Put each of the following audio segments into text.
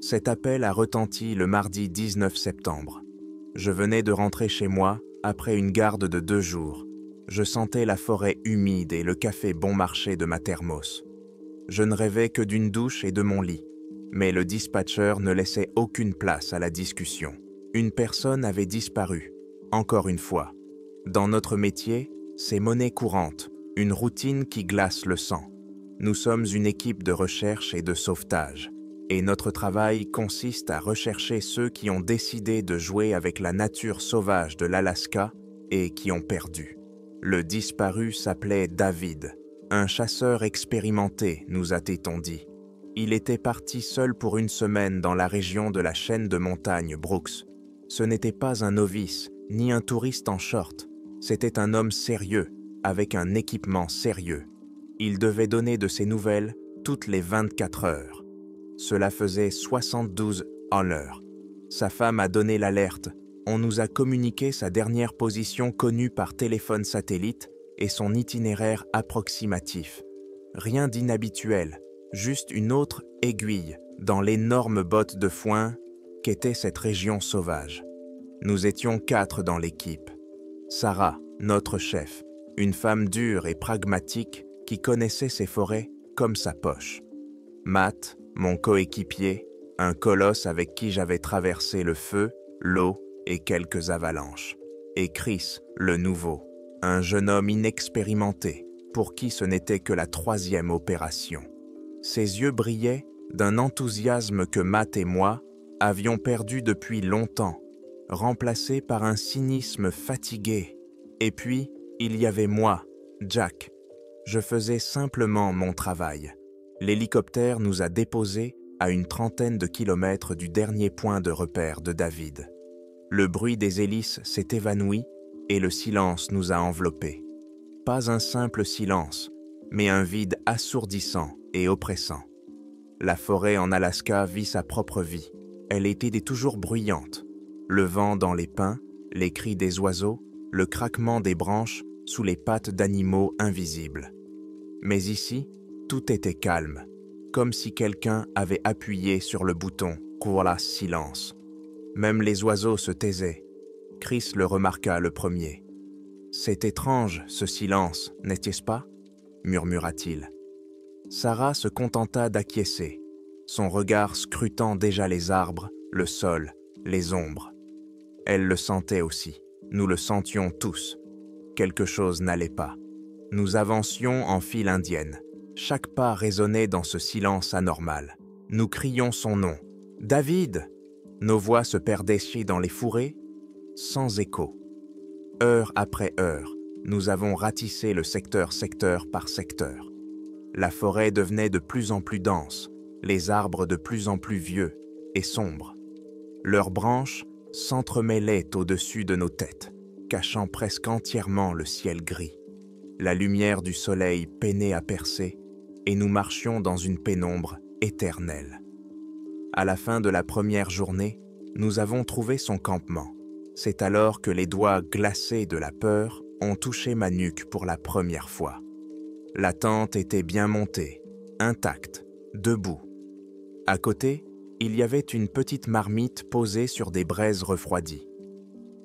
Cet appel a retenti le mardi 19 septembre. Je venais de rentrer chez moi après une garde de 2 jours. Je sentais la forêt humide et le café bon marché de ma thermos. Je ne rêvais que d'une douche et de mon lit. Mais le dispatcher ne laissait aucune place à la discussion. Une personne avait disparu, encore une fois. Dans notre métier, c'est monnaie courante, une routine qui glace le sang. Nous sommes une équipe de recherche et de sauvetage, et notre travail consiste à rechercher ceux qui ont décidé de jouer avec la nature sauvage de l'Alaska et qui ont perdu. Le disparu s'appelait David, un chasseur expérimenté, nous a-t-on dit. Il était parti seul pour 1 semaine dans la région de la chaîne de montagnes Brooks. Ce n'était pas un novice, ni un touriste en short. C'était un homme sérieux, avec un équipement sérieux. Il devait donner de ses nouvelles toutes les 24 heures. Cela faisait 72 à l'heure. Sa femme a donné l'alerte. On nous a communiqué sa dernière position connue par téléphone satellite et son itinéraire approximatif. Rien d'inhabituel, juste une autre aiguille dans l'énorme botte de foin qu'était cette région sauvage. Nous étions 4 dans l'équipe. Sarah, notre chef, une femme dure et pragmatique qui connaissait ses forêts comme sa poche. Matt, mon coéquipier, un colosse avec qui j'avais traversé le feu, l'eau et quelques avalanches. Et Chris, le nouveau, un jeune homme inexpérimenté, pour qui ce n'était que la 3e opération. Ses yeux brillaient d'un enthousiasme que Matt et moi avions perdu depuis longtemps, remplacé par un cynisme fatigué. Et puis, il y avait moi, Jack. Je faisais simplement mon travail. L'hélicoptère nous a déposés à une 30aine de kilomètres du dernier point de repère de David. Le bruit des hélices s'est évanoui et le silence nous a enveloppés. Pas un simple silence, mais un vide assourdissant et oppressant. La forêt en Alaska vit sa propre vie. Elle était toujours bruyante. Le vent dans les pins, les cris des oiseaux, le craquement des branches sous les pattes d'animaux invisibles. Mais ici, tout était calme, comme si quelqu'un avait appuyé sur le bouton « Voilà, silence ». Même les oiseaux se taisaient. Chris le remarqua le premier. « C'est étrange, ce silence, n'est-ce pas ?» murmura-t-il. Sarah se contenta d'acquiescer, son regard scrutant déjà les arbres, le sol, les ombres. Elle le sentait aussi, nous le sentions tous. Quelque chose n'allait pas. Nous avancions en file indienne. Chaque pas résonnait dans ce silence anormal. Nous crions son nom. « David !» Nos voix se perdaient dans les fourrés, sans écho. Heure après heure, nous avons ratissé le secteur par secteur. La forêt devenait de plus en plus dense, les arbres de plus en plus vieux et sombres. Leurs branches s'entremêlaient au-dessus de nos têtes, cachant presque entièrement le ciel gris. La lumière du soleil peinait à percer et nous marchions dans une pénombre éternelle. À la fin de la première journée, nous avons trouvé son campement. C'est alors que les doigts glacés de la peur ont touché ma nuque pour la première fois. La tente était bien montée, intacte, debout. À côté, il y avait une petite marmite posée sur des braises refroidies.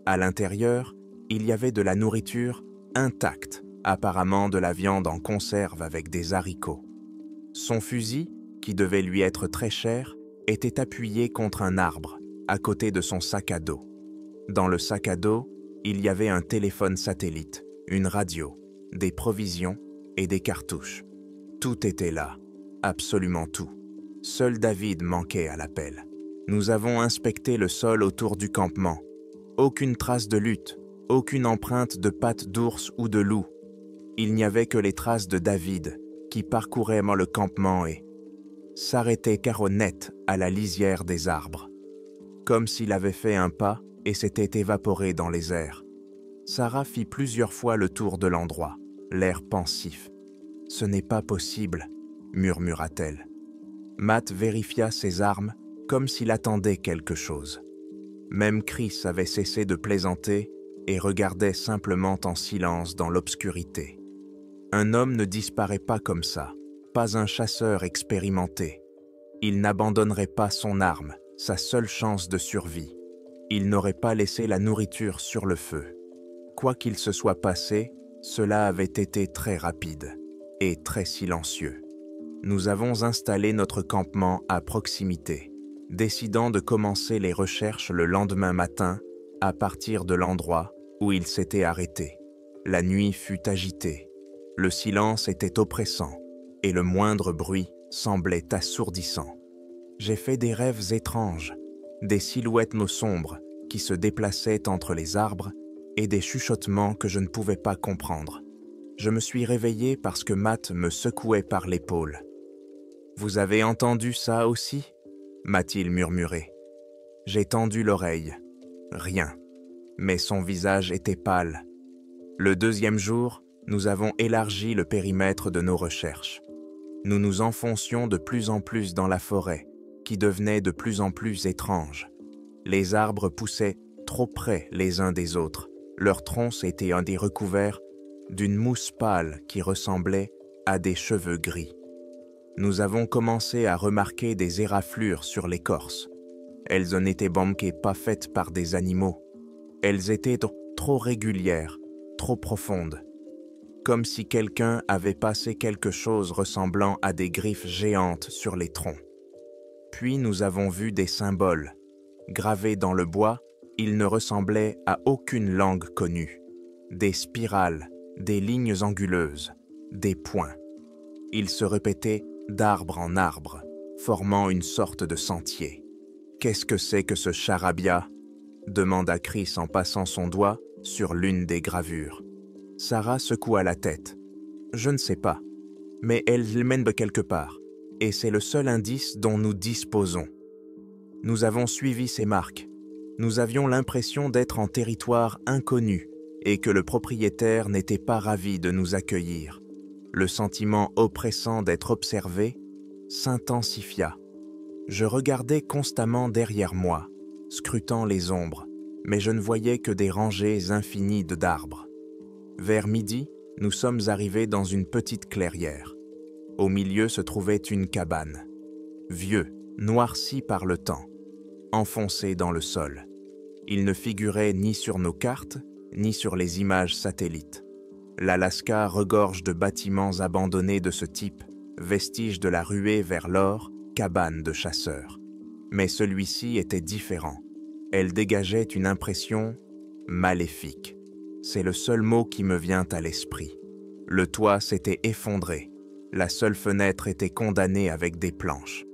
À l'intérieur, il y avait de la nourriture intacte, apparemment de la viande en conserve avec des haricots. Son fusil, qui devait lui être très cher, était appuyé contre un arbre, à côté de son sac à dos. Dans le sac à dos, il y avait un téléphone satellite, une radio, des provisions et des cartouches. Tout était là, absolument tout. Seul David manquait à l'appel. Nous avons inspecté le sol autour du campement. Aucune trace de lutte, aucune empreinte de pattes d'ours ou de loup. Il n'y avait que les traces de David, qui parcourait le campement et s'arrêtait carreau net à la lisière des arbres. Comme s'il avait fait un pas et s'était évaporé dans les airs. Sarah fit plusieurs fois le tour de l'endroit, l'air pensif. « Ce n'est pas possible », murmura-t-elle. Matt vérifia ses armes comme s'il attendait quelque chose. Même Chris avait cessé de plaisanter et regardait simplement en silence dans l'obscurité. Un homme ne disparaît pas comme ça, pas un chasseur expérimenté. Il n'abandonnerait pas son arme, sa seule chance de survie. Il n'aurait pas laissé la nourriture sur le feu. Quoi qu'il se soit passé, cela avait été très rapide et très silencieux. Nous avons installé notre campement à proximité, décidant de commencer les recherches le lendemain matin à partir de l'endroit où il s'était arrêté. La nuit fut agitée, le silence était oppressant et le moindre bruit semblait assourdissant. J'ai fait des rêves étranges, des silhouettes sombres qui se déplaçaient entre les arbres et des chuchotements que je ne pouvais pas comprendre. Je me suis réveillé parce que Matt me secouait par l'épaule. « Vous avez entendu ça aussi » m'a-t-il murmuré. J'ai tendu l'oreille. Rien. Mais son visage était pâle. Le deuxième jour, nous avons élargi le périmètre de nos recherches. Nous nous enfoncions de plus en plus dans la forêt, qui devenait de plus en plus étrange. Les arbres poussaient trop près les uns des autres. Leurs troncs étaient recouverts d'une mousse pâle qui ressemblait à des cheveux gris. Nous avons commencé à remarquer des éraflures sur l'écorce. Elles n'étaient pas faites par des animaux. Elles étaient trop régulières, trop profondes. Comme si quelqu'un avait passé quelque chose ressemblant à des griffes géantes sur les troncs. Puis nous avons vu des symboles. Gravés dans le bois, ils ne ressemblaient à aucune langue connue. Des spirales, des lignes anguleuses, des points. Ils se répétaient d'arbre en arbre, formant une sorte de sentier. « Qu'est-ce que c'est que ce charabia » demanda Chris en passant son doigt sur l'une des gravures. Sarah secoua la tête. « Je ne sais pas, mais elle mène de quelque part, et c'est le seul indice dont nous disposons. » Nous avons suivi ces marques. Nous avions l'impression d'être en territoire inconnu et que le propriétaire n'était pas ravi de nous accueillir. Le sentiment oppressant d'être observé s'intensifia. Je regardais constamment derrière moi, scrutant les ombres, mais je ne voyais que des rangées infinies d'arbres. Vers midi, nous sommes arrivés dans une petite clairière. Au milieu se trouvait une cabane. Vieux, noirci par le temps, enfoncé dans le sol. Il ne figurait ni sur nos cartes, ni sur les images satellites. L'Alaska regorge de bâtiments abandonnés de ce type, vestiges de la ruée vers l'or, cabane de chasseurs. Mais celui-ci était différent. Elle dégageait une impression maléfique. C'est le seul mot qui me vient à l'esprit. Le toit s'était effondré. La seule fenêtre était condamnée avec des planches.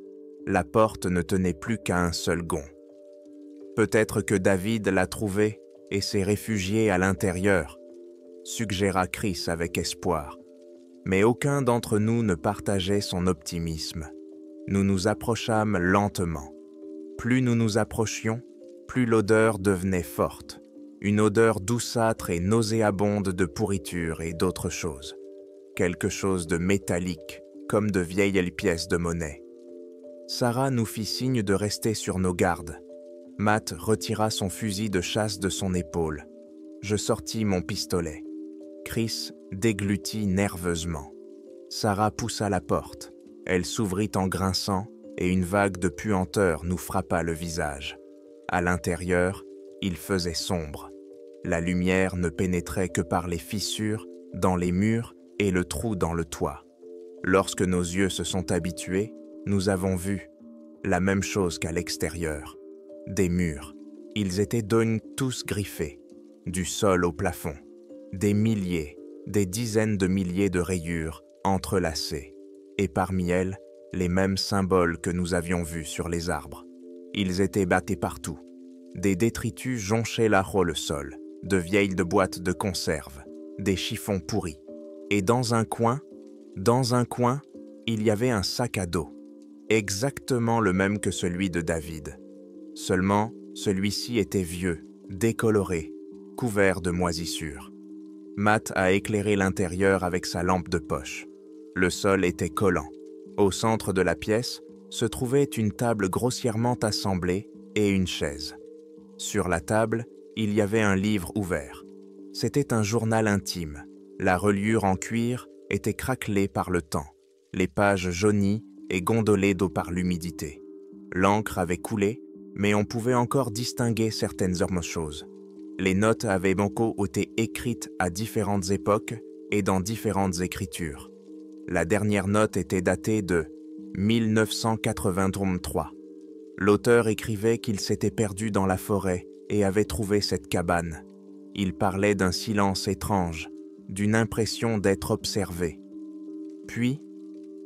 La porte ne tenait plus qu'à un seul gond. Peut-être que David l'a trouvé et s'est réfugié à l'intérieur, suggéra Chris avec espoir. Mais aucun d'entre nous ne partageait son optimisme. Nous nous approchâmes lentement. Plus nous nous approchions, plus l'odeur devenait forte. Une odeur douceâtre et nauséabonde de pourriture et d'autres choses. Quelque chose de métallique, comme de vieilles pièces de monnaie. Sarah nous fit signe de rester sur nos gardes. Matt retira son fusil de chasse de son épaule. Je sortis mon pistolet. Chris déglutit nerveusement. Sarah poussa la porte. Elle s'ouvrit en grinçant et une vague de puanteur nous frappa le visage. À l'intérieur, il faisait sombre. La lumière ne pénétrait que par les fissures dans les murs et le trou dans le toit. Lorsque nos yeux se sont habitués, nous avons vu la même chose qu'à l'extérieur. Des murs. Ils étaient tous griffés, du sol au plafond. Des milliers, des dizaines de milliers de rayures entrelacées. Et parmi elles, les mêmes symboles que nous avions vus sur les arbres. Ils étaient battés partout. Des détritus jonchaient le sol, de vieilles boîtes de conserve, des chiffons pourris. Et dans un coin, il y avait un sac à dos, exactement le même que celui de David. Seulement, celui-ci était vieux, décoloré, couvert de moisissures. Matt a éclairé l'intérieur avec sa lampe de poche. Le sol était collant. Au centre de la pièce se trouvait une table grossièrement assemblée et une chaise. Sur la table, il y avait un livre ouvert. C'était un journal intime. La reliure en cuir était craquelée par le temps. Les pages jaunies et gondolée d'eau par l'humidité. L'encre avait coulé, mais on pouvait encore distinguer certaines choses. Les notes avaient beaucoup été écrites à différentes époques et dans différentes écritures. La dernière note était datée de 1983. L'auteur écrivait qu'il s'était perdu dans la forêt et avait trouvé cette cabane. Il parlait d'un silence étrange, d'une impression d'être observé. Puis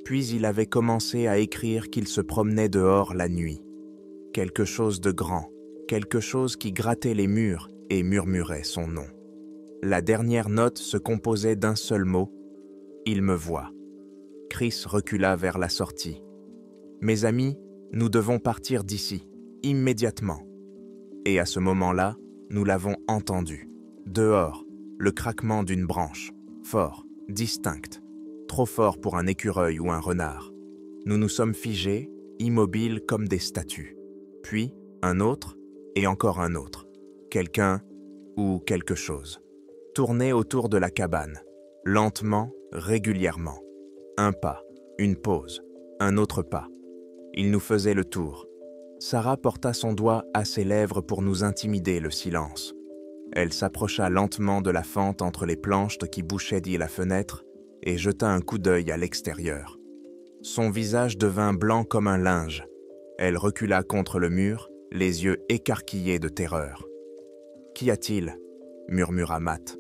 il avait commencé à écrire qu'il se promenait dehors la nuit. Quelque chose de grand, quelque chose qui grattait les murs et murmurait son nom. La dernière note se composait d'un seul mot, « Il me voit ». Chris recula vers la sortie. « Mes amis, nous devons partir d'ici, immédiatement. » Et à ce moment-là, nous l'avons entendu. Dehors, le craquement d'une branche, fort, distinct, trop fort pour un écureuil ou un renard. Nous nous sommes figés, immobiles comme des statues. Puis, un autre, et encore un autre. Quelqu'un ou quelque chose. Tournait autour de la cabane, lentement, régulièrement. Un pas, une pause, un autre pas. Il nous faisait le tour. Sarah porta son doigt à ses lèvres pour nous intimider le silence. Elle s'approcha lentement de la fente entre les planches qui bouchaient la fenêtre et jeta un coup d'œil à l'extérieur. Son visage devint blanc comme un linge. Elle recula contre le mur, les yeux écarquillés de terreur. « Qu'y a-t-il » murmura Matt.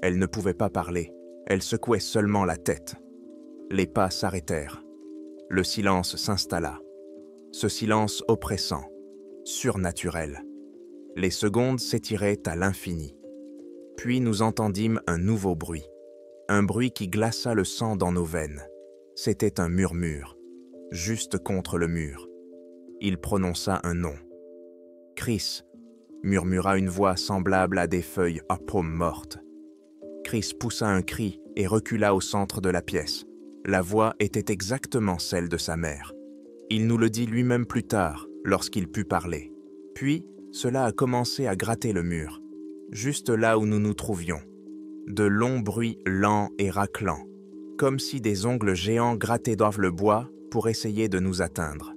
Elle ne pouvait pas parler, elle secouait seulement la tête. Les pas s'arrêtèrent. Le silence s'installa. Ce silence oppressant, surnaturel. Les secondes s'étiraient à l'infini. Puis nous entendîmes un nouveau bruit. Un bruit qui glaça le sang dans nos veines. C'était un murmure, juste contre le mur. Il prononça un nom. « Chris » murmura une voix semblable à des feuilles à paume morte. Chris poussa un cri et recula au centre de la pièce. La voix était exactement celle de sa mère. Il nous le dit lui-même plus tard, lorsqu'il put parler. Puis, cela a commencé à gratter le mur, juste là où nous nous trouvions. De longs bruits lents et raclants, comme si des ongles géants grattaient dans le bois pour essayer de nous atteindre.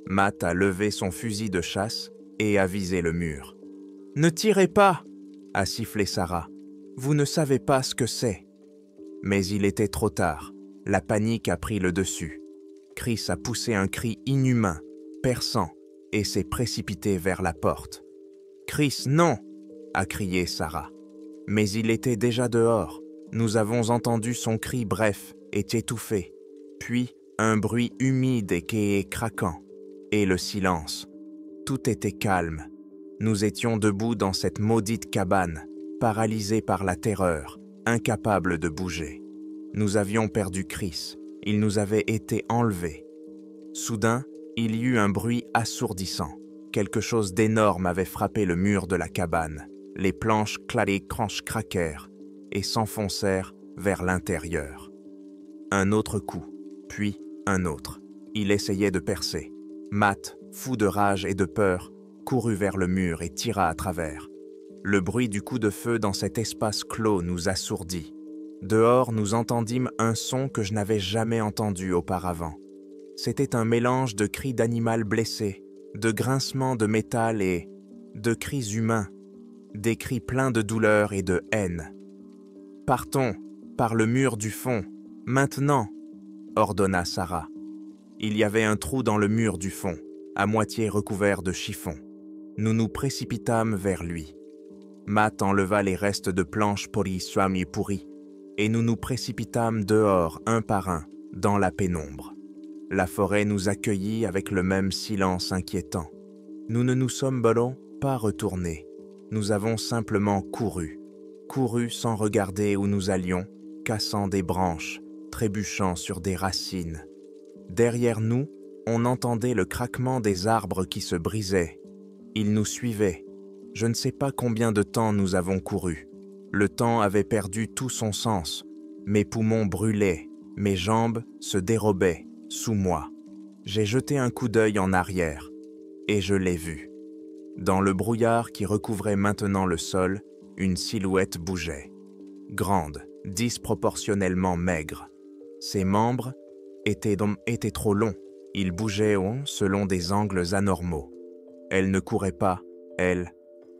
Matt a levé son fusil de chasse et a visé le mur. « Ne tirez pas !» a sifflé Sarah. « Vous ne savez pas ce que c'est. » Mais il était trop tard. La panique a pris le dessus. Chris a poussé un cri inhumain, perçant, et s'est précipité vers la porte. « Chris, non !» a crié Sarah. Mais il était déjà dehors. Nous avons entendu son cri bref et étouffé. Puis, un bruit humide et craquant. Et le silence. Tout était calme. Nous étions debout dans cette maudite cabane, paralysés par la terreur, incapables de bouger. Nous avions perdu Chris. Il nous avait été enlevé. Soudain, il y eut un bruit assourdissant. Quelque chose d'énorme avait frappé le mur de la cabane. Les planches craquèrent et s'enfoncèrent vers l'intérieur. Un autre coup, puis un autre. Il essayait de percer. Matt, fou de rage et de peur, courut vers le mur et tira à travers. Le bruit du coup de feu dans cet espace clos nous assourdit. Dehors, nous entendîmes un son que je n'avais jamais entendu auparavant. C'était un mélange de cris d'animal blessé, de grincements de métal et de cris humains, des cris pleins de douleur et de haine. « Partons, par le mur du fond, maintenant !» ordonna Sarah. Il y avait un trou dans le mur du fond, à moitié recouvert de chiffon. Nous nous précipitâmes vers lui. Matt enleva les restes de planches pourries, et nous nous précipitâmes dehors, un par un, dans la pénombre. La forêt nous accueillit avec le même silence inquiétant. Nous ne nous sommes pas retournés. Nous avons simplement couru sans regarder où nous allions, cassant des branches, trébuchant sur des racines. Derrière nous, on entendait le craquement des arbres qui se brisaient. Ils nous suivaient. Je ne sais pas combien de temps nous avons couru. Le temps avait perdu tout son sens. Mes poumons brûlaient, mes jambes se dérobaient sous moi. J'ai jeté un coup d'œil en arrière, et je l'ai vu. Dans le brouillard qui recouvrait maintenant le sol, une silhouette bougeait. Grande, disproportionnellement maigre. Ses membres étaient trop longs, Il bougeait selon des angles anormaux. Elle ne courait pas, elle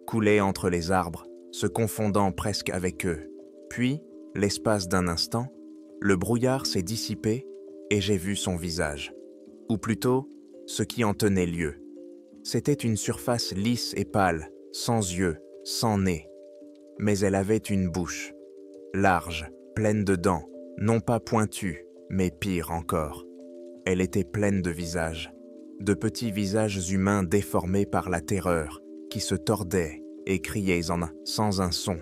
coulait entre les arbres, se confondant presque avec eux. Puis, l'espace d'un instant, le brouillard s'est dissipé et j'ai vu son visage. Ou plutôt, ce qui en tenait lieu. C'était une surface lisse et pâle, sans yeux, sans nez. Mais elle avait une bouche, large, pleine de dents, non pas pointues, mais pire encore. Elle était pleine de visages, de petits visages humains déformés par la terreur, qui se tordaient et criaient sans un son.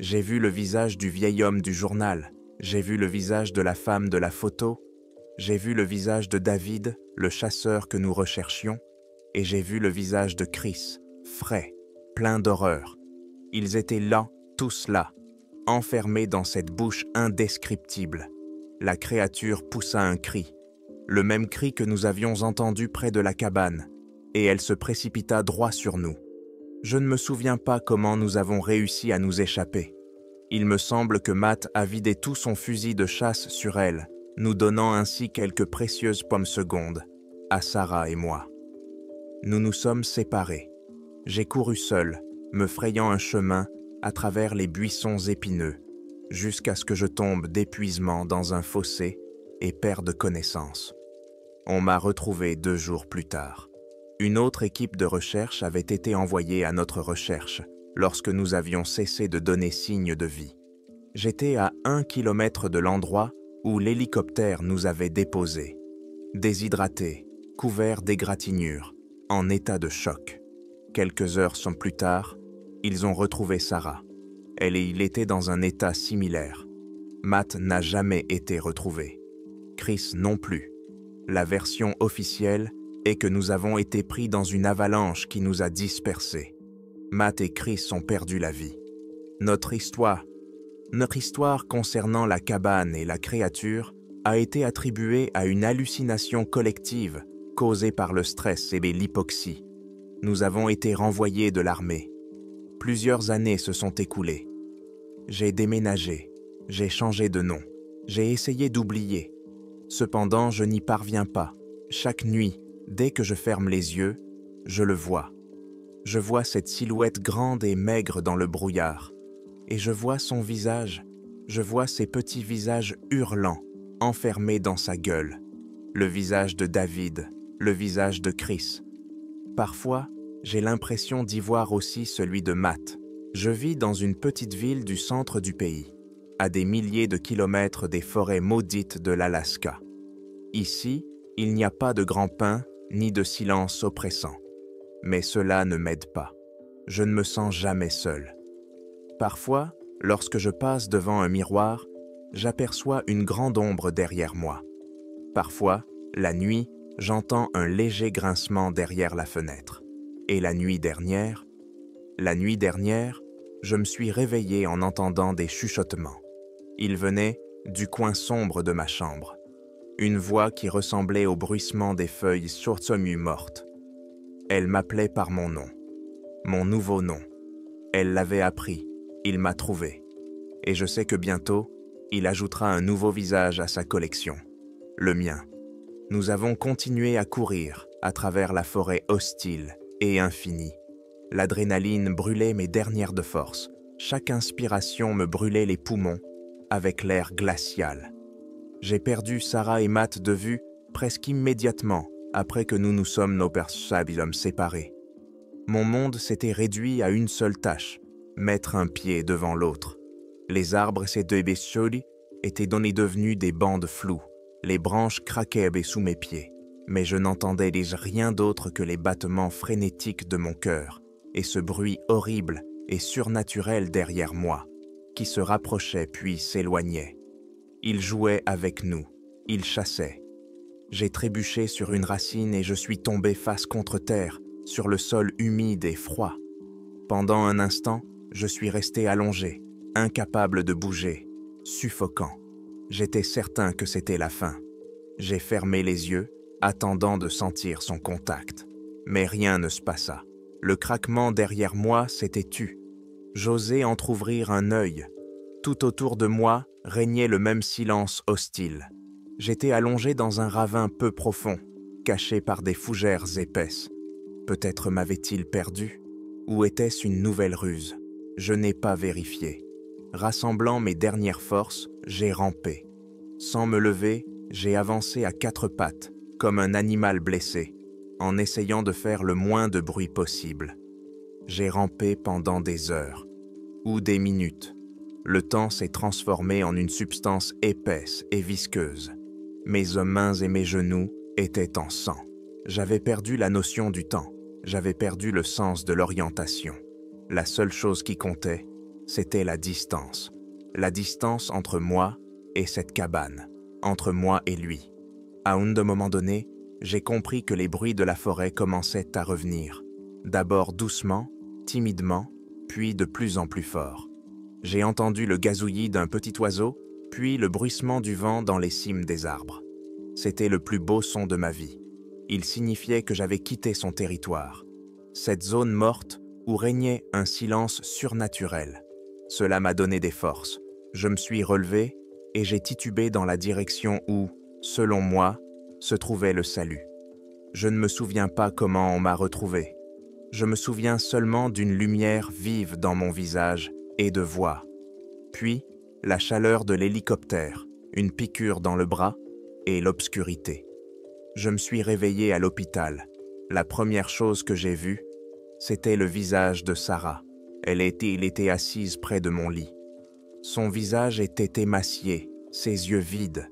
J'ai vu le visage du vieil homme du journal, j'ai vu le visage de la femme de la photo, j'ai vu le visage de David, le chasseur que nous recherchions, et j'ai vu le visage de Chris, frais, plein d'horreur. Ils étaient là, tous là, enfermés dans cette bouche indescriptible. La créature poussa un cri, le même cri que nous avions entendu près de la cabane, et elle se précipita droit sur nous. Je ne me souviens pas comment nous avons réussi à nous échapper. Il me semble que Matt a vidé tout son fusil de chasse sur elle, nous donnant ainsi quelques précieuses pommes secondes, à Sarah et moi. Nous nous sommes séparés. J'ai couru seul, me frayant un chemin à travers les buissons épineux, jusqu'à ce que je tombe d'épuisement dans un fossé et perde connaissance. On m'a retrouvé 2 jours plus tard. Une autre équipe de recherche avait été envoyée à notre recherche lorsque nous avions cessé de donner signe de vie. J'étais à 1 kilomètre de l'endroit où l'hélicoptère nous avait déposés, déshydratés, couverts d'égratignures, en état de choc. Quelques heures plus tard, ils ont retrouvé Sarah. Elle et il était dans un état similaire. Matt n'a jamais été retrouvé. Chris non plus. La version officielle est que nous avons été pris dans une avalanche qui nous a dispersés. Matt et Chris ont perdu la vie. Notre histoire concernant la cabane et la créature a été attribuée à une hallucination collective causée par le stress et l'hypoxie. Nous avons été renvoyés de l'armée. Plusieurs années se sont écoulées. J'ai déménagé, j'ai changé de nom, j'ai essayé d'oublier. Cependant, je n'y parviens pas. Chaque nuit, dès que je ferme les yeux, je le vois. Je vois cette silhouette grande et maigre dans le brouillard. Et je vois son visage, je vois ses petits visages hurlants, enfermés dans sa gueule. Le visage de David, le visage de Chris. Parfois, j'ai l'impression d'y voir aussi celui de Matt. Je vis dans une petite ville du centre du pays, à des milliers de kilomètres des forêts maudites de l'Alaska. Ici, il n'y a pas de grand pin ni de silence oppressant. Mais cela ne m'aide pas. Je ne me sens jamais seul. Parfois, lorsque je passe devant un miroir, j'aperçois une grande ombre derrière moi. Parfois, la nuit, j'entends un léger grincement derrière la fenêtre. Et la nuit dernière, je me suis réveillé en entendant des chuchotements. Ils venaient du coin sombre de ma chambre. Une voix qui ressemblait au bruissement des feuilles surtomues mortes. Elle m'appelait par mon nom, mon nouveau nom. Elle l'avait appris, il m'a trouvé. Et je sais que bientôt, il ajoutera un nouveau visage à sa collection, le mien. Nous avons continué à courir à travers la forêt hostile et infinie. L'adrénaline brûlait mes dernières de force. Chaque inspiration me brûlait les poumons avec l'air glacial. J'ai perdu Sarah et Matt de vue presque immédiatement après que nous nous sommes nos personnes séparés. Mon monde s'était réduit à une seule tâche, mettre un pied devant l'autre. Les arbres étaient devenus des bandes floues. Les branches craquaient sous mes pieds, mais je n'entendais rien d'autre que les battements frénétiques de mon cœur et ce bruit horrible et surnaturel derrière moi, qui se rapprochait puis s'éloignait. Il jouait avec nous, il chassait. J'ai trébuché sur une racine et je suis tombé face contre terre, sur le sol humide et froid. Pendant un instant, je suis resté allongé, incapable de bouger, suffocant. J'étais certain que c'était la fin. J'ai fermé les yeux, attendant de sentir son contact. Mais rien ne se passa. Le craquement derrière moi s'était tu. J'osais entr'ouvrir un œil. Tout autour de moi régnait le même silence hostile. J'étais allongé dans un ravin peu profond, caché par des fougères épaisses. Peut-être m'avait-il perdu? Ou était-ce une nouvelle ruse? Je n'ai pas vérifié. Rassemblant mes dernières forces, j'ai rampé. Sans me lever, j'ai avancé à quatre pattes, comme un animal blessé, en essayant de faire le moins de bruit possible. J'ai rampé pendant des heures, ou des minutes. Le temps s'est transformé en une substance épaisse et visqueuse. Mes mains et mes genoux étaient en sang. J'avais perdu la notion du temps. J'avais perdu le sens de l'orientation. La seule chose qui comptait, c'était la distance. La distance entre moi et cette cabane, entre moi et lui. À un moment donné, j'ai compris que les bruits de la forêt commençaient à revenir. D'abord doucement, timidement, puis de plus en plus fort. J'ai entendu le gazouillis d'un petit oiseau, puis le bruissement du vent dans les cimes des arbres. C'était le plus beau son de ma vie. Il signifiait que j'avais quitté son territoire. Cette zone morte où régnait un silence surnaturel. Cela m'a donné des forces. Je me suis relevé et j'ai titubé dans la direction où, selon moi, se trouvait le salut. Je ne me souviens pas comment on m'a retrouvé. Je me souviens seulement d'une lumière vive dans mon visage et de voix. Puis, la chaleur de l'hélicoptère, une piqûre dans le bras et l'obscurité. Je me suis réveillé à l'hôpital. La première chose que j'ai vue, c'était le visage de Sarah. Elle était assise près de mon lit. Son visage était émacié, ses yeux vides.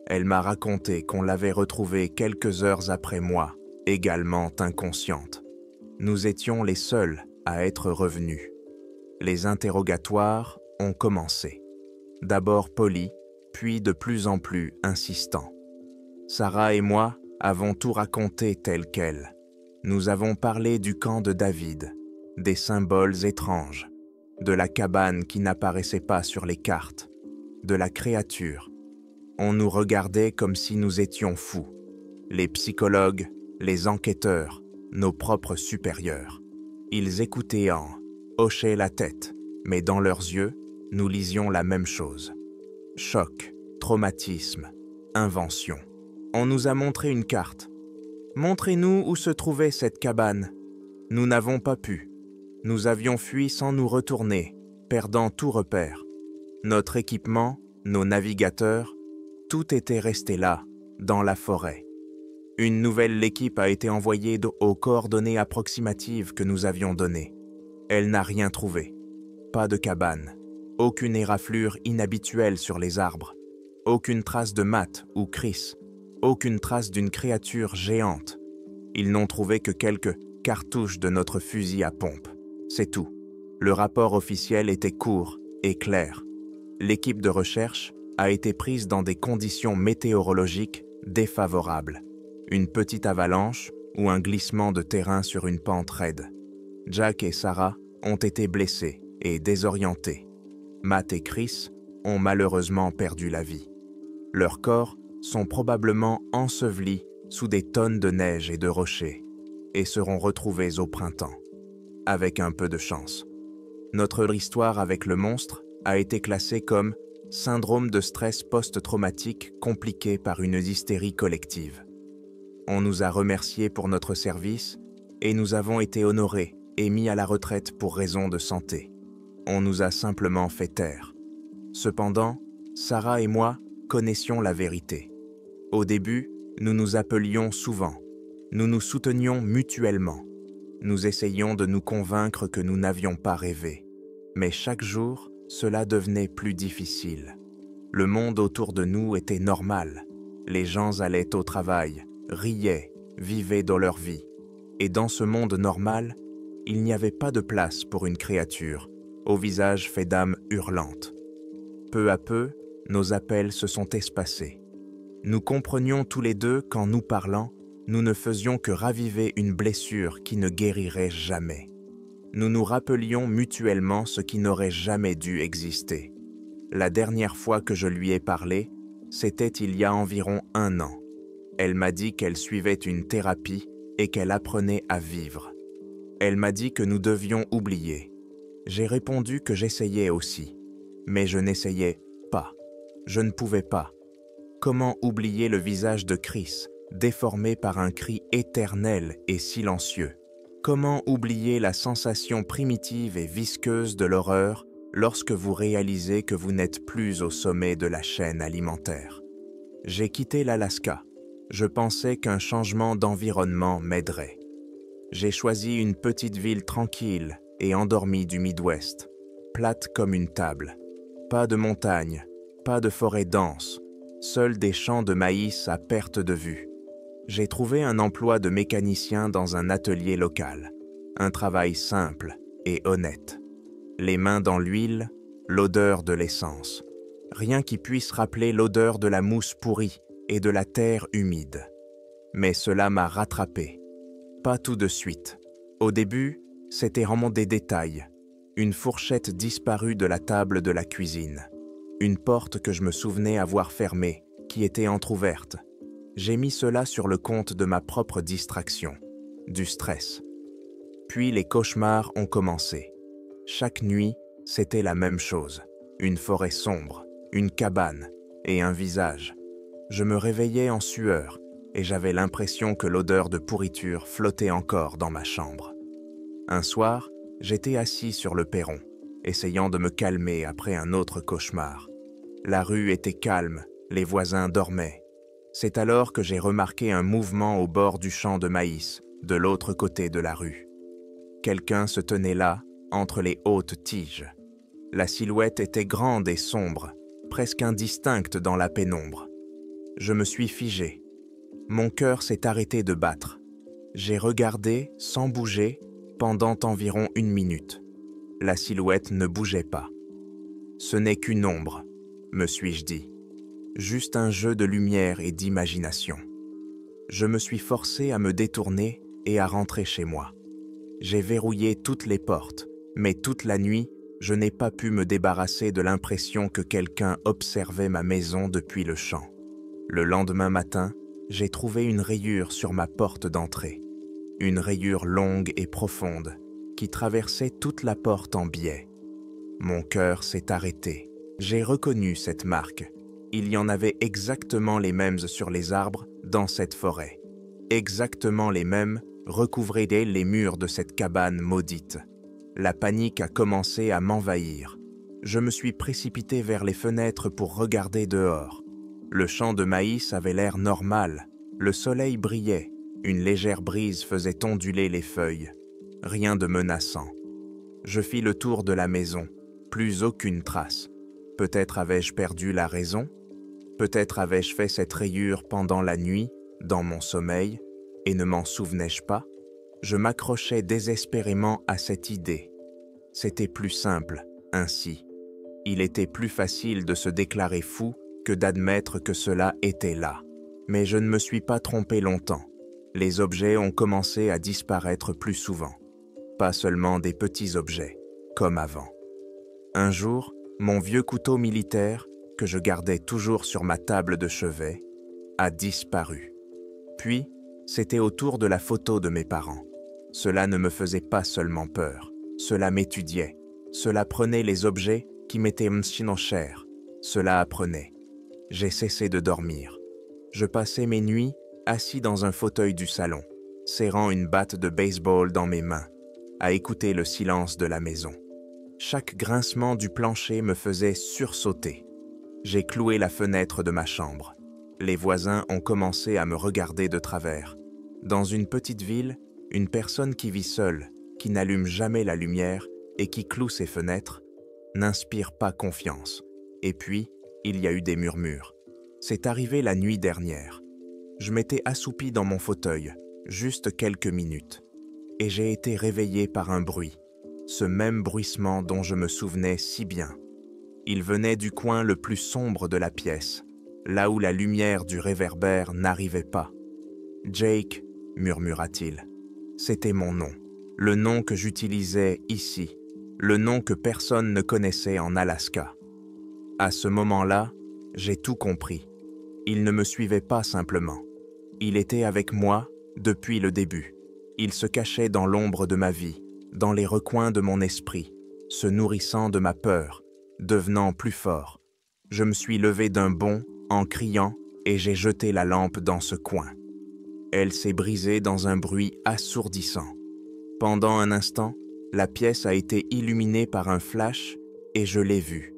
Elle m'a raconté qu'on l'avait retrouvée quelques heures après moi, également inconsciente. Nous étions les seuls à être revenus. Les interrogatoires ont commencé. D'abord polis, puis de plus en plus insistants. Sarah et moi avons tout raconté tel quel. Nous avons parlé du camp de David, des symboles étranges, de la cabane qui n'apparaissait pas sur les cartes, de la créature. On nous regardait comme si nous étions fous. Les psychologues, les enquêteurs, nos propres supérieurs. Ils écoutaient hochaient la tête, mais dans leurs yeux, nous lisions la même chose. Choc, traumatisme, invention. On nous a montré une carte. Montrez-nous où se trouvait cette cabane. Nous n'avons pas pu. Nous avions fui sans nous retourner, perdant tout repère. Notre équipement, nos navigateurs, tout était resté là, dans la forêt. Une nouvelle équipe a été envoyée aux coordonnées approximatives que nous avions données. Elle n'a rien trouvé. Pas de cabane, aucune éraflure inhabituelle sur les arbres, aucune trace de Matt ou Chris, aucune trace d'une créature géante. Ils n'ont trouvé que quelques cartouches de notre fusil à pompe. C'est tout. Le rapport officiel était court et clair. L'équipe de recherche a été prise dans des conditions météorologiques défavorables. Une petite avalanche ou un glissement de terrain sur une pente raide. Jack et Sarah ont été blessés et désorientés. Matt et Chris ont malheureusement perdu la vie. Leurs corps sont probablement ensevelis sous des tonnes de neige et de rochers et seront retrouvés au printemps, avec un peu de chance. Notre histoire avec le monstre a été classée comme syndrome de stress post-traumatique compliqué par une hystérie collective. On nous a remerciés pour notre service et nous avons été honorés et mis à la retraite pour raison de santé. On nous a simplement fait taire. Cependant, Sarah et moi connaissions la vérité. Au début, nous nous appelions souvent. Nous nous soutenions mutuellement. Nous essayions de nous convaincre que nous n'avions pas rêvé. Mais chaque jour, cela devenait plus difficile. Le monde autour de nous était normal. Les gens allaient au travail, riaient, vivaient dans leur vie. Et dans ce monde normal, il n'y avait pas de place pour une créature, au visage fait d'âme hurlante. Peu à peu, nos appels se sont espacés. Nous comprenions tous les deux qu'en nous parlant, nous ne faisions que raviver une blessure qui ne guérirait jamais. Nous nous rappelions mutuellement ce qui n'aurait jamais dû exister. La dernière fois que je lui ai parlé, c'était il y a environ 1 an. Elle m'a dit qu'elle suivait une thérapie et qu'elle apprenait à vivre. Elle m'a dit que nous devions oublier. J'ai répondu que j'essayais aussi, mais je n'essayais pas. Je ne pouvais pas. Comment oublier le visage de Chris, déformé par un cri éternel et silencieux. Comment oublier la sensation primitive et visqueuse de l'horreur lorsque vous réalisez que vous n'êtes plus au sommet de la chaîne alimentaire? J'ai quitté l'Alaska. Je pensais qu'un changement d'environnement m'aiderait. J'ai choisi une petite ville tranquille et endormie du Midwest, plate comme une table. Pas de montagnes, pas de forêt dense, seuls des champs de maïs à perte de vue. J'ai trouvé un emploi de mécanicien dans un atelier local. Un travail simple et honnête. Les mains dans l'huile, l'odeur de l'essence. Rien qui puisse rappeler l'odeur de la mousse pourrie et de la terre humide. Mais cela m'a rattrapé. Pas tout de suite. Au début, c'était vraiment des détails. Une fourchette disparue de la table de la cuisine. Une porte que je me souvenais avoir fermée, qui était entr'ouverte. J'ai mis cela sur le compte de ma propre distraction, du stress. Puis les cauchemars ont commencé. Chaque nuit, c'était la même chose. Une forêt sombre, une cabane et un visage. Je me réveillais en sueur et j'avais l'impression que l'odeur de pourriture flottait encore dans ma chambre. Un soir, j'étais assis sur le perron, essayant de me calmer après un autre cauchemar. La rue était calme, les voisins dormaient. C'est alors que j'ai remarqué un mouvement au bord du champ de maïs, de l'autre côté de la rue. Quelqu'un se tenait là, entre les hautes tiges. La silhouette était grande et sombre, presque indistincte dans la pénombre. Je me suis figé. Mon cœur s'est arrêté de battre. J'ai regardé, sans bouger, pendant environ 1 minute. La silhouette ne bougeait pas. Ce n'est qu'une ombre, me suis-je dit. Juste un jeu de lumière et d'imagination. Je me suis forcé à me détourner et à rentrer chez moi. J'ai verrouillé toutes les portes, mais toute la nuit, je n'ai pas pu me débarrasser de l'impression que quelqu'un observait ma maison depuis le champ. Le lendemain matin, j'ai trouvé une rayure sur ma porte d'entrée. Une rayure longue et profonde qui traversait toute la porte en biais. Mon cœur s'est arrêté. J'ai reconnu cette marque. Il y en avait exactement les mêmes sur les arbres dans cette forêt. Exactement les mêmes recouvraient les murs de cette cabane maudite. La panique a commencé à m'envahir. Je me suis précipité vers les fenêtres pour regarder dehors. Le champ de maïs avait l'air normal. Le soleil brillait. Une légère brise faisait onduler les feuilles. Rien de menaçant. Je fis le tour de la maison. Plus aucune trace. Peut-être avais-je perdu la raison? Peut-être avais-je fait cette rayure pendant la nuit, dans mon sommeil, et ne m'en souvenais-je pas? Je m'accrochais désespérément à cette idée. C'était plus simple, ainsi. Il était plus facile de se déclarer fou que d'admettre que cela était là. Mais je ne me suis pas trompé longtemps. Les objets ont commencé à disparaître plus souvent. Pas seulement des petits objets, comme avant. Un jour, mon vieux couteau militaire, que je gardais toujours sur ma table de chevet, a disparu. Puis, c'était au tour de la photo de mes parents. Cela ne me faisait pas seulement peur, cela m'étudiait, cela prenait les objets qui m'étaient en chair, cela apprenait. J'ai cessé de dormir. Je passais mes nuits assis dans un fauteuil du salon, serrant une batte de baseball dans mes mains, à écouter le silence de la maison. Chaque grincement du plancher me faisait sursauter. J'ai cloué la fenêtre de ma chambre. Les voisins ont commencé à me regarder de travers. Dans une petite ville, une personne qui vit seule, qui n'allume jamais la lumière et qui cloue ses fenêtres, n'inspire pas confiance. Et puis, il y a eu des murmures. C'est arrivé la nuit dernière. Je m'étais assoupi dans mon fauteuil, juste quelques minutes, et j'ai été réveillé par un bruit, ce même bruissement dont je me souvenais si bien. Il venait du coin le plus sombre de la pièce, là où la lumière du réverbère n'arrivait pas. « Jake », murmura-t-il. C'était mon nom, le nom que j'utilisais ici, le nom que personne ne connaissait en Alaska. À ce moment-là, j'ai tout compris. Il ne me suivait pas simplement. Il était avec moi depuis le début. Il se cachait dans l'ombre de ma vie, dans les recoins de mon esprit, se nourrissant de ma peur, devenant plus fort. Je me suis levé d'un bond en criant et j'ai jeté la lampe dans ce coin. Elle s'est brisée dans un bruit assourdissant. Pendant un instant, la pièce a été illuminée par un flash et je l'ai vu.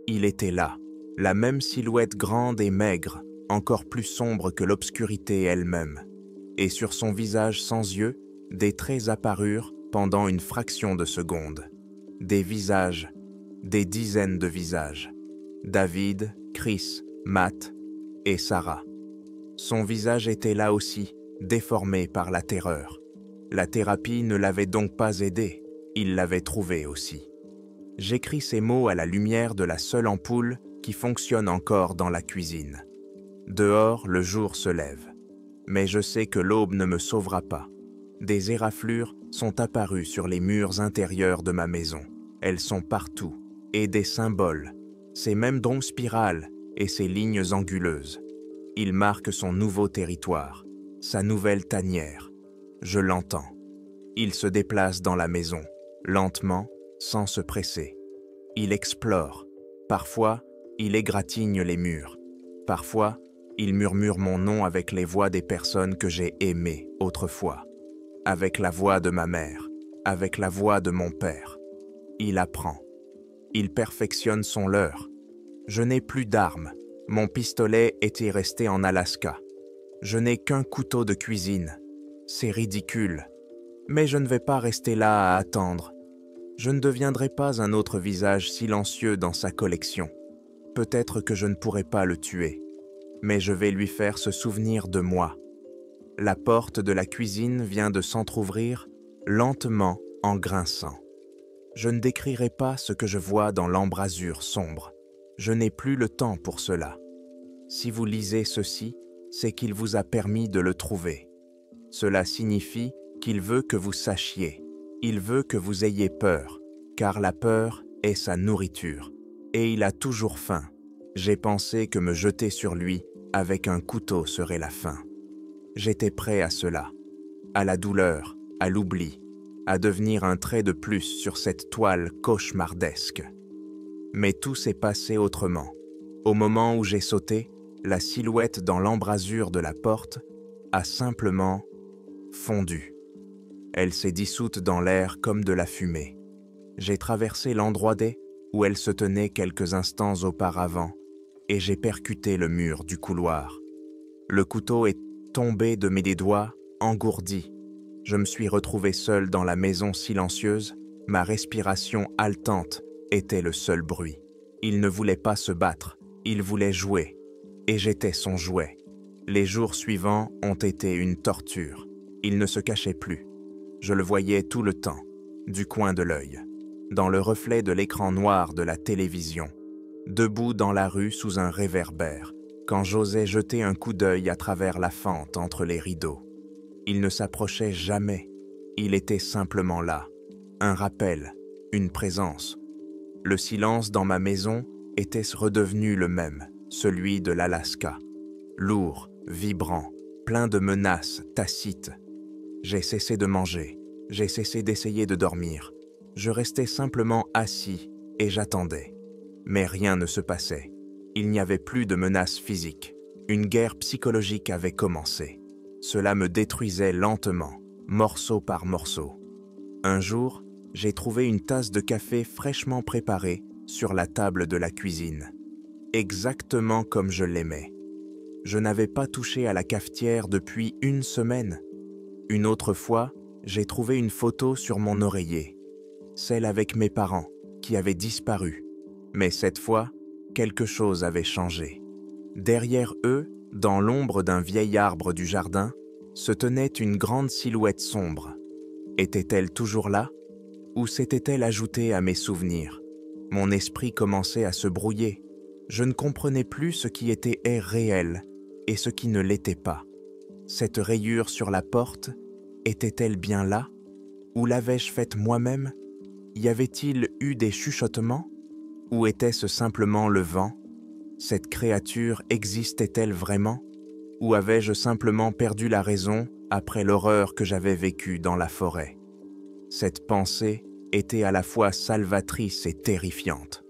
Il était là, la même silhouette grande et maigre, encore plus sombre que l'obscurité elle-même. Et sur son visage sans yeux, des traits apparurent pendant une fraction de seconde. Des visages, des dizaines de visages. David, Chris, Matt et Sarah. Son visage était là aussi, déformé par la terreur. La thérapie ne l'avait donc pas aidé, il l'avait trouvé aussi. J'écris ces mots à la lumière de la seule ampoule qui fonctionne encore dans la cuisine. Dehors, le jour se lève. Mais je sais que l'aube ne me sauvera pas. Des éraflures sont apparues sur les murs intérieurs de ma maison. Elles sont partout, et des symboles, ces mêmes dons spirales et ces lignes anguleuses. Il marque son nouveau territoire, sa nouvelle tanière. Je l'entends. Il se déplace dans la maison, lentement, sans se presser. Il explore. Parfois, il égratigne les murs. Parfois, il murmure mon nom avec les voix des personnes que j'ai aimées autrefois. Avec la voix de ma mère, avec la voix de mon père. Il apprend. Il perfectionne son leurre. Je n'ai plus d'armes. Mon pistolet était resté en Alaska. Je n'ai qu'un couteau de cuisine. C'est ridicule. Mais je ne vais pas rester là à attendre. Je ne deviendrai pas un autre visage silencieux dans sa collection. Peut-être que je ne pourrai pas le tuer, mais je vais lui faire se souvenir de moi. La porte de la cuisine vient de s'entr'ouvrir, lentement en grinçant. Je ne décrirai pas ce que je vois dans l'embrasure sombre. Je n'ai plus le temps pour cela. Si vous lisez ceci, c'est qu'il vous a permis de le trouver. Cela signifie qu'il veut que vous sachiez. Il veut que vous ayez peur, car la peur est sa nourriture. Et il a toujours faim. J'ai pensé que me jeter sur lui avec un couteau serait la fin. J'étais prêt à cela, à la douleur, à l'oubli, à devenir un trait de plus sur cette toile cauchemardesque. Mais tout s'est passé autrement. Au moment où j'ai sauté, la silhouette dans l'embrasure de la porte a simplement fondu. Elle s'est dissoute dans l'air comme de la fumée. J'ai traversé l'endroit où elle se tenait quelques instants auparavant et j'ai percuté le mur du couloir. Le couteau est tombé de mes doigts, engourdi. Je me suis retrouvé seul dans la maison silencieuse, ma respiration haletante était le seul bruit. Il ne voulait pas se battre, il voulait jouer, et j'étais son jouet. Les jours suivants ont été une torture. Il ne se cachait plus. Je le voyais tout le temps, du coin de l'œil, dans le reflet de l'écran noir de la télévision, debout dans la rue sous un réverbère, quand j'osais jeter un coup d'œil à travers la fente entre les rideaux. Il ne s'approchait jamais, il était simplement là, un rappel, une présence. Le silence dans ma maison était redevenu le même, celui de l'Alaska, lourd, vibrant, plein de menaces tacites. J'ai cessé de manger, j'ai cessé d'essayer de dormir. Je restais simplement assis et j'attendais. Mais rien ne se passait. Il n'y avait plus de menaces physiques. Une guerre psychologique avait commencé. Cela me détruisait lentement, morceau par morceau. Un jour, j'ai trouvé une tasse de café fraîchement préparée sur la table de la cuisine. Exactement comme je l'aimais. Je n'avais pas touché à la cafetière depuis une semaine. Une autre fois, j'ai trouvé une photo sur mon oreiller, celle avec mes parents, qui avaient disparu. Mais cette fois, quelque chose avait changé. Derrière eux, dans l'ombre d'un vieil arbre du jardin, se tenait une grande silhouette sombre. Était-elle toujours là? Ou s'était-elle ajoutée à mes souvenirs? Mon esprit commençait à se brouiller. Je ne comprenais plus ce qui était réel et ce qui ne l'était pas. Cette rayure sur la porte, était-elle bien là? Ou l'avais-je faite moi-même? Y avait-il eu des chuchotements? Ou était-ce simplement le vent? Cette créature existait-elle vraiment? Ou avais-je simplement perdu la raison après l'horreur que j'avais vécue dans la forêt? Cette pensée était à la fois salvatrice et terrifiante.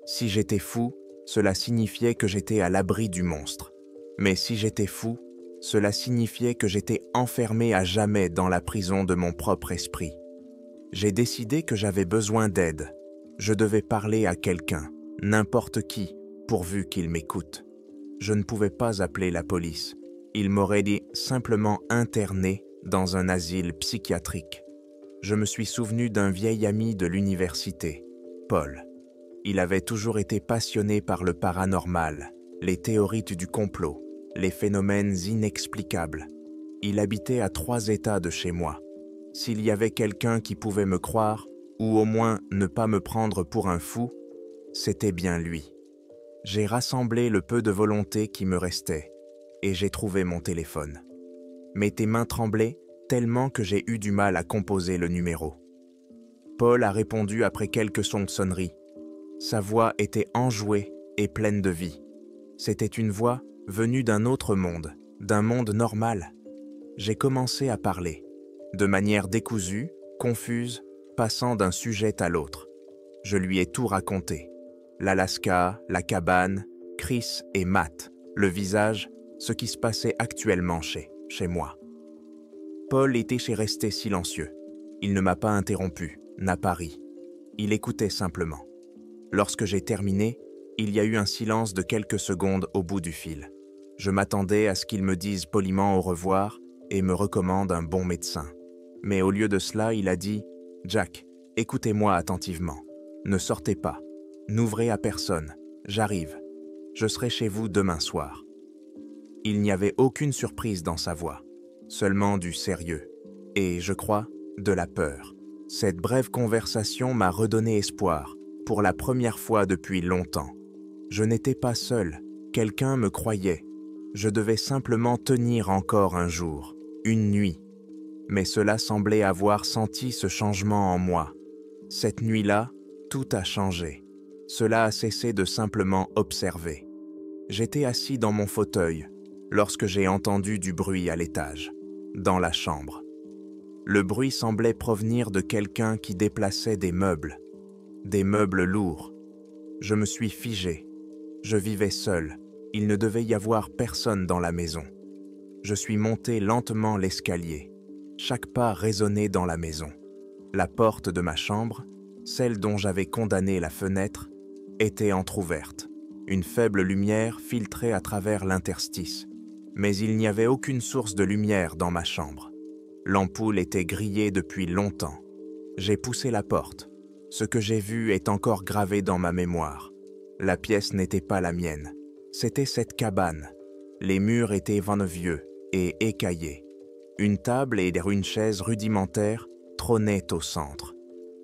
Si j'étais fou, cela signifiait que j'étais à l'abri du monstre. Mais si j'étais fou, Cela signifiait que j'étais enfermé à jamais dans la prison de mon propre esprit. J'ai décidé que j'avais besoin d'aide. Je devais parler à quelqu'un, n'importe qui, pourvu qu'il m'écoute. Je ne pouvais pas appeler la police. Il m'aurait dit simplement interné dans un asile psychiatrique. Je me suis souvenu d'un vieil ami de l'université, Paul. Il avait toujours été passionné par le paranormal, les théories du complot, les phénomènes inexplicables. Il habitait à 3 états de chez moi. S'il y avait quelqu'un qui pouvait me croire, ou au moins ne pas me prendre pour un fou, c'était bien lui. J'ai rassemblé le peu de volonté qui me restait, et j'ai trouvé mon téléphone. Mais tes mains tremblaient tellement que j'ai eu du mal à composer le numéro. Paul a répondu après quelques sons de sonnerie. Sa voix était enjouée et pleine de vie. C'était une voix venue d'un autre monde, d'un monde normal. J'ai commencé à parler, de manière décousue, confuse, passant d'un sujet à l'autre. Je lui ai tout raconté. L'Alaska, la cabane, Chris et Matt, le visage, ce qui se passait actuellement chez moi. Paul était resté silencieux. Il ne m'a pas interrompu, n'a pas ri. Il écoutait simplement. Lorsque j'ai terminé, il y a eu un silence de quelques secondes au bout du fil. Je m'attendais à ce qu'il me dise poliment au revoir et me recommande un bon médecin. Mais au lieu de cela, il a dit « Jack, écoutez-moi attentivement. Ne sortez pas. N'ouvrez à personne. J'arrive. Je serai chez vous demain soir. » Il n'y avait aucune surprise dans sa voix, seulement du sérieux et, je crois, de la peur. Cette brève conversation m'a redonné espoir, pour la première fois depuis longtemps. Je n'étais pas seul, quelqu'un me croyait. Je devais simplement tenir encore un jour, une nuit. Mais cela semblait avoir senti ce changement en moi. Cette nuit-là, tout a changé. Cela a cessé de simplement observer. J'étais assis dans mon fauteuil, lorsque j'ai entendu du bruit à l'étage, dans la chambre. Le bruit semblait provenir de quelqu'un qui déplaçait des meubles lourds. Je me suis figé. Je vivais seul. Il ne devait y avoir personne dans la maison. Je suis monté lentement l'escalier. Chaque pas résonnait dans la maison. La porte de ma chambre, celle dont j'avais condamné la fenêtre, était entr'ouverte. Une faible lumière filtrait à travers l'interstice. Mais il n'y avait aucune source de lumière dans ma chambre. L'ampoule était grillée depuis longtemps. J'ai poussé la porte. Ce que j'ai vu est encore gravé dans ma mémoire. La pièce n'était pas la mienne. C'était cette cabane. Les murs étaient vieux et écaillés. Une table et une chaise rudimentaires trônaient au centre.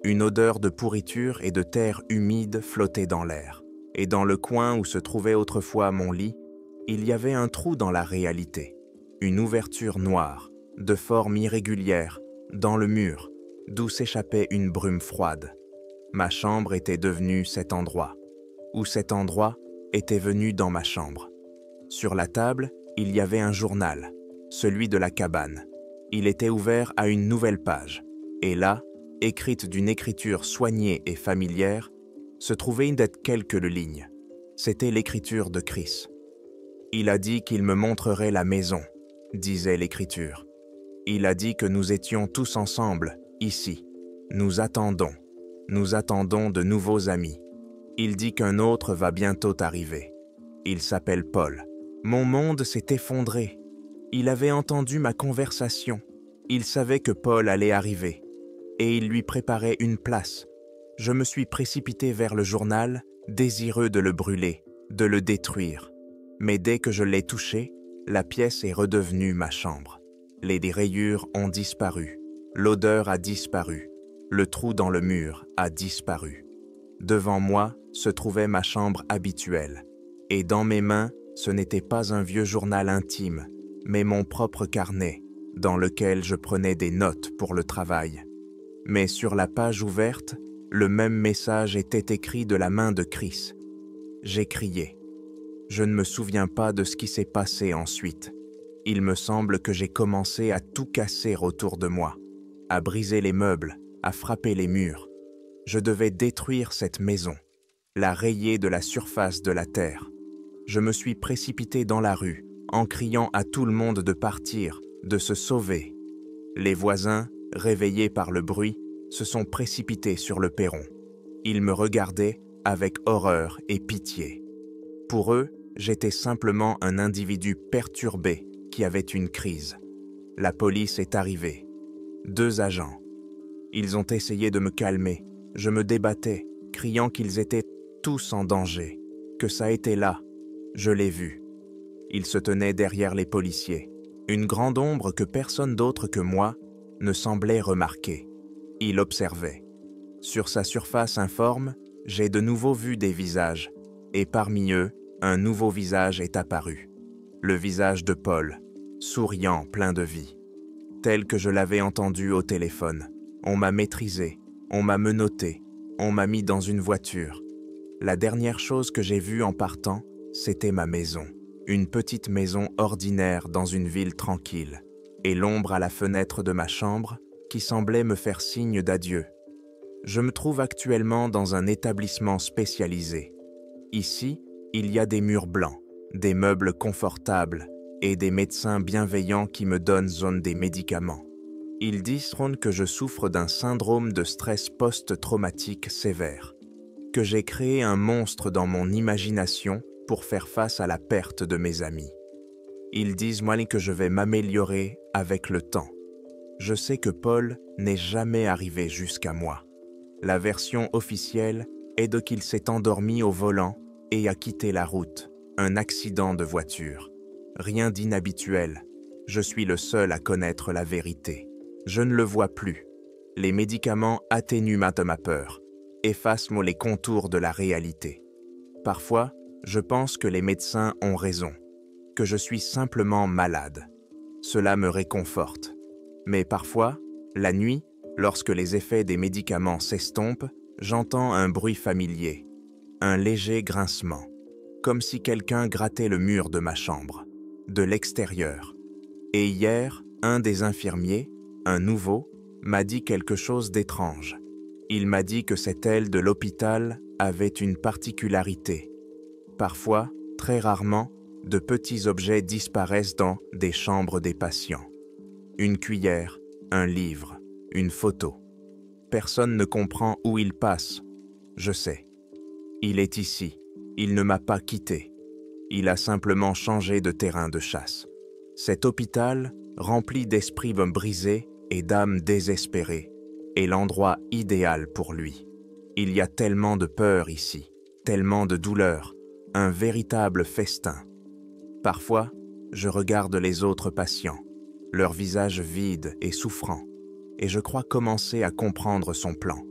Une odeur de pourriture et de terre humide flottait dans l'air. Et dans le coin où se trouvait autrefois mon lit, il y avait un trou dans la réalité. Une ouverture noire, de forme irrégulière, dans le mur, d'où s'échappait une brume froide. Ma chambre était devenue cet endroit, ou cet endroit était venu dans ma chambre. Sur la table, il y avait un journal, celui de la cabane. Il était ouvert à une nouvelle page, et là, écrite d'une écriture soignée et familière, se trouvait quelques lignes. C'était l'écriture de Chris. Il a dit qu'il me montrerait la maison, disait l'écriture. Il a dit que nous étions tous ensemble, ici. Nous attendons de nouveaux amis. Il dit qu'un autre va bientôt arriver. Il s'appelle Paul. Mon monde s'est effondré. Il avait entendu ma conversation. Il savait que Paul allait arriver. Et il lui préparait une place. Je me suis précipité vers le journal, désireux de le brûler, de le détruire. Mais dès que je l'ai touché, la pièce est redevenue ma chambre. Les rayures ont disparu. L'odeur a disparu. Le trou dans le mur a disparu. Devant moi se trouvait ma chambre habituelle. Et dans mes mains, ce n'était pas un vieux journal intime, mais mon propre carnet, dans lequel je prenais des notes pour le travail. Mais sur la page ouverte, le même message était écrit de la main de Chris. J'ai crié. Je ne me souviens pas de ce qui s'est passé ensuite. Il me semble que j'ai commencé à tout casser autour de moi, à briser les meubles, à frapper les murs. Je devais détruire cette maison, la rayer de la surface de la terre. Je me suis précipité dans la rue, en criant à tout le monde de partir, de se sauver. Les voisins, réveillés par le bruit, se sont précipités sur le perron. Ils me regardaient avec horreur et pitié. Pour eux, j'étais simplement un individu perturbé qui avait une crise. La police est arrivée. 2 agents. Ils ont essayé de me calmer. Je me débattais, criant qu'ils étaient tous en danger, que ça était là. Je l'ai vu. Ils se tenaient derrière les policiers. Une grande ombre que personne d'autre que moi ne semblait remarquer. Il observait. Sur sa surface informe, j'ai de nouveau vu des visages, et parmi eux, un nouveau visage est apparu. Le visage de Paul, souriant, plein de vie. Tel que je l'avais entendu au téléphone. On m'a maîtrisé, on m'a menotté, on m'a mis dans une voiture. La dernière chose que j'ai vue en partant, c'était ma maison. Une petite maison ordinaire dans une ville tranquille, et l'ombre à la fenêtre de ma chambre qui semblait me faire signe d'adieu. Je me trouve actuellement dans un établissement spécialisé. Ici, il y a des murs blancs, des meubles confortables et des médecins bienveillants qui me donnent des médicaments. Ils disent que je souffre d'un syndrome de stress post-traumatique sévère, que j'ai créé un monstre dans mon imagination pour faire face à la perte de mes amis. Ils disent que je vais m'améliorer avec le temps. Je sais que Paul n'est jamais arrivé jusqu'à moi. La version officielle est qu'il s'est endormi au volant et a quitté la route, un accident de voiture. Rien d'inhabituel, je suis le seul à connaître la vérité. Je ne le vois plus. Les médicaments atténuent ma peur, effacent les contours de la réalité. Parfois, je pense que les médecins ont raison, que je suis simplement malade. Cela me réconforte. Mais parfois, la nuit, lorsque les effets des médicaments s'estompent, j'entends un bruit familier, un léger grincement, comme si quelqu'un grattait le mur de ma chambre, de l'extérieur. Et hier, un des infirmiers, un nouveau, m'a dit quelque chose d'étrange. Il m'a dit que cette aile de l'hôpital avait une particularité. Parfois, très rarement, de petits objets disparaissent dans des chambres des patients. Une cuillère, un livre, une photo. Personne ne comprend où il passe. Je sais. Il est ici. Il ne m'a pas quitté. Il a simplement changé de terrain de chasse. Cet hôpital, rempli d'esprits brisés et d'âmes désespérées, est l'endroit idéal pour lui. Il y a tellement de peur ici, tellement de douleur, un véritable festin. Parfois, je regarde les autres patients, leurs visages vides et souffrants, et je crois commencer à comprendre son plan.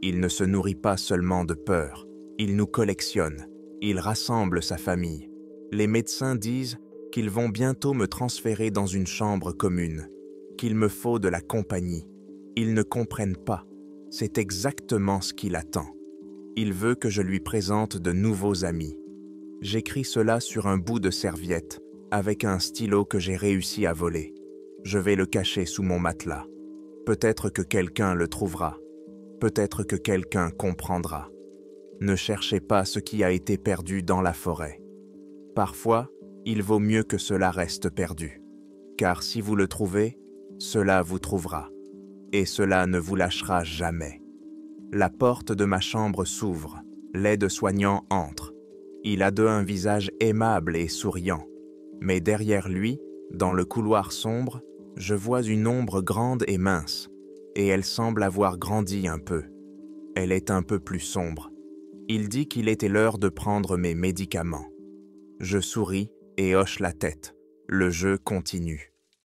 Il ne se nourrit pas seulement de peur, il nous collectionne, il rassemble sa famille. Les médecins disent qu'ils vont bientôt me transférer dans une chambre commune, qu'il me faut de la compagnie. Ils ne comprennent pas, c'est exactement ce qu'il attend. Il veut que je lui présente de nouveaux amis. J'écris cela sur un bout de serviette, avec un stylo que j'ai réussi à voler. Je vais le cacher sous mon matelas. Peut-être que quelqu'un le trouvera. Peut-être que quelqu'un comprendra. Ne cherchez pas ce qui a été perdu dans la forêt. Parfois, il vaut mieux que cela reste perdu. Car si vous le trouvez, cela vous trouvera. Et cela ne vous lâchera jamais. La porte de ma chambre s'ouvre. L'aide-soignant entre. Il a un visage aimable et souriant. Mais derrière lui, dans le couloir sombre, je vois une ombre grande et mince, et elle semble avoir grandi un peu. Elle est un peu plus sombre. Il dit qu'il était l'heure de prendre mes médicaments. Je souris et hoche la tête. Le jeu continue.